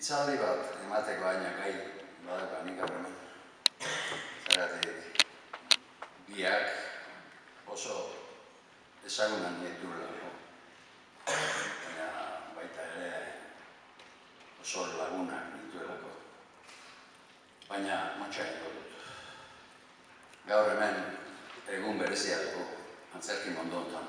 Itzaldi bat emateko aina gai badauka nik gaur hemen. Zergatik biak oso ezagunan ditugulako. Baina baita ere oso lagunak dituelako. Baina motxa egingo dut. Gaur hemen egun berezia dugu antzerki mundu honetan.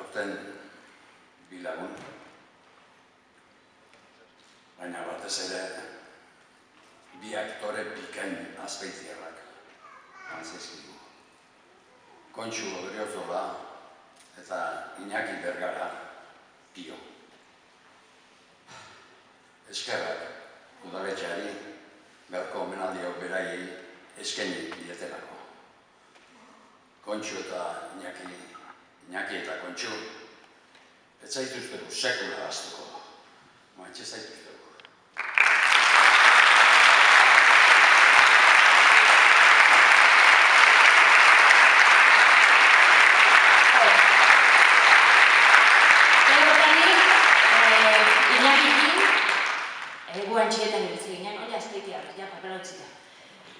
Aurten bi lagun. Baina batez ere bi aktore bikain azpeitiarrak antzezkigu. Kontxu Odriozola eta Iñaki Bergara Pio. Eskerrak udaletxeari gaurko omenaldi hau beraiei eskaini dietelako. Kontxu eta Iñaki eta Kontxu ez zaituztegu sekula ahaztuko. Maitxe zaituztegu. Guantxietan ebiltze ginen, hori azpeitiak, ja, papela utzita.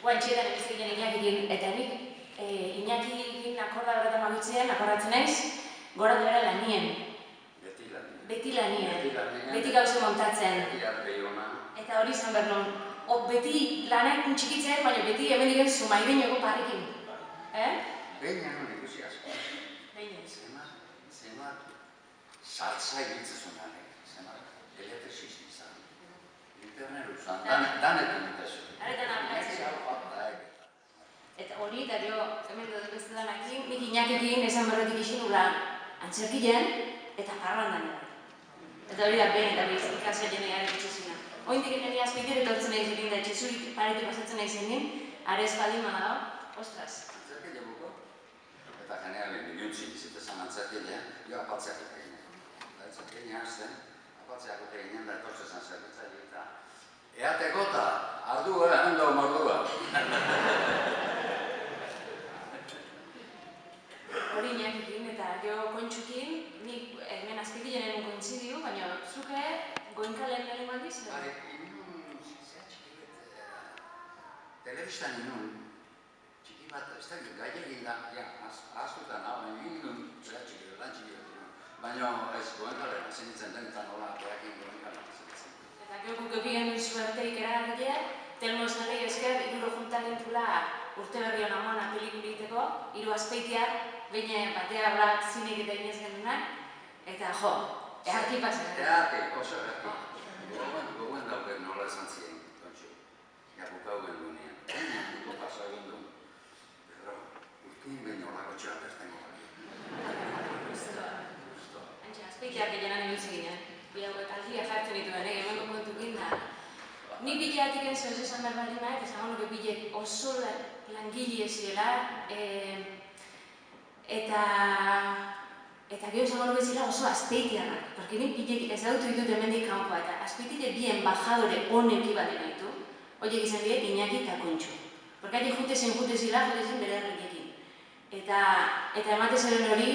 Guantxietan ebiltze ginen Iñakikin, eta nik Iñakikin akorda horretan magitzean, akordatzen naiz, gora dela lanien. Beti lanien. Beti gauze montatzen. Eta hori izan behar non. Beti lanak txikitzen, baina beti hemen diren zumaidenoko parrekin. Beina non ikusi asko. Beina. Zemat saltza egitzezunanek, zemat elektrizizti izan. Interneru izan, danetan ditezu. Aretan aplaitzen. Eta hori, eta gero, hemen dut beste danakin, nik Iñakikin esan berretik isin nula antzerkilen eta parrandan. Eta hori da ben eta biz, ikasea jenearen itxasina. Oindik nire azpeitir etortzen nahi zenin da etxezurik paretik pasatzen nahi zenin, are espaldin badago, ostras. Antzerkile buko? Eta jenearen minuntzi izitezan antzerkilea, jo apatzeak eta ginen. Antzerkilea hasten, apatzeak eta ginen da etortzezan zerbitzaile eta eateko eta ardua, hando mordua. Hori Iñakikin eta gero Kontxukin, nik hemen azpeitilenen kointzidiu, baina zuke goinkalen lehen maldiz? Bai, inun, zea txikilet, telebistan inun, txiki bat, ez da, gai egin da, ja, ahaztuta nago, inun, zea txikilet, lan txikilet inun. Baina ez goinkalen, zenitzen den eta nola apeakin goinkalen zenitzen. Eta gero kukepigen suerteik eragarria, Telmo Esnarri esker, iruro juntalentula urte berri hona moana pelikuliteko, iru azpeitiak, behin batea blak zinek eta inez gendunak, eta jo, eharki pasen. Eharki, oso eharki. Gogoen dauken nola esan ziren, Kontxu. Ja, bukau gendunean. Buko paso egun du. Pero, urtin behin nolako txoak eztengo gari. Justo. Antxe, azpeitiak egenan ebiltze ginen. Biauek aldia jartzen dituen, hemen kontukin da. Nik bileatik ez esan behar baldin maik, esan nuke bilek oso langile ziela, eta gero esan nuke zela oso azpeitiarrak. Porque nik bilek ez dautu ditut hemendik kanpoa, eta azpeitile bi embajadore honeki baten ditu, horiek izan direk Iñaki eta Kontxu. Porque haiek jute zen zila, jute zen bere herriekin. Eta emate zeren hori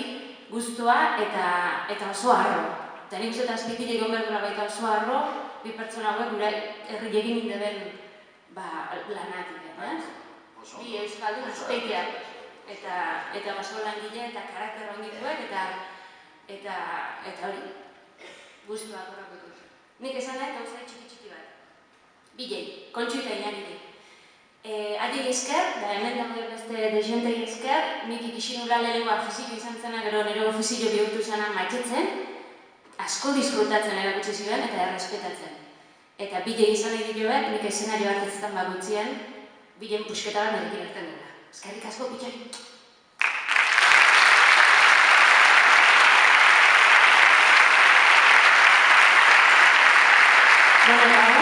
guztua eta oso harro. Eta nik uste eta azpeitile egon behar dela baita oso harro, bi pertsona hauek gure herriekin indeben lanatik, Bi euskaldun azpeitiak eta baso langile eta karakter ondituak eta hori guztua korrako dut. Nik esan da eta uzai txiki bat. Bilei, Kontxu eta Iñakitik. Adiek esker, da hemen dago beste dezentei esker, nik ikisinula lehenengoa fiziko izan zena, gero nire fiziko bihurtu zena maitxetzen, asko disfrutatzen erakutsi ziren eta errespetatzen. Eta bile izan nahi dituek, nik eszenario bat eztan bagutzien, bilen pusketa bat nirekin erten dela. Eskerrik asko, bitxari. Bueno,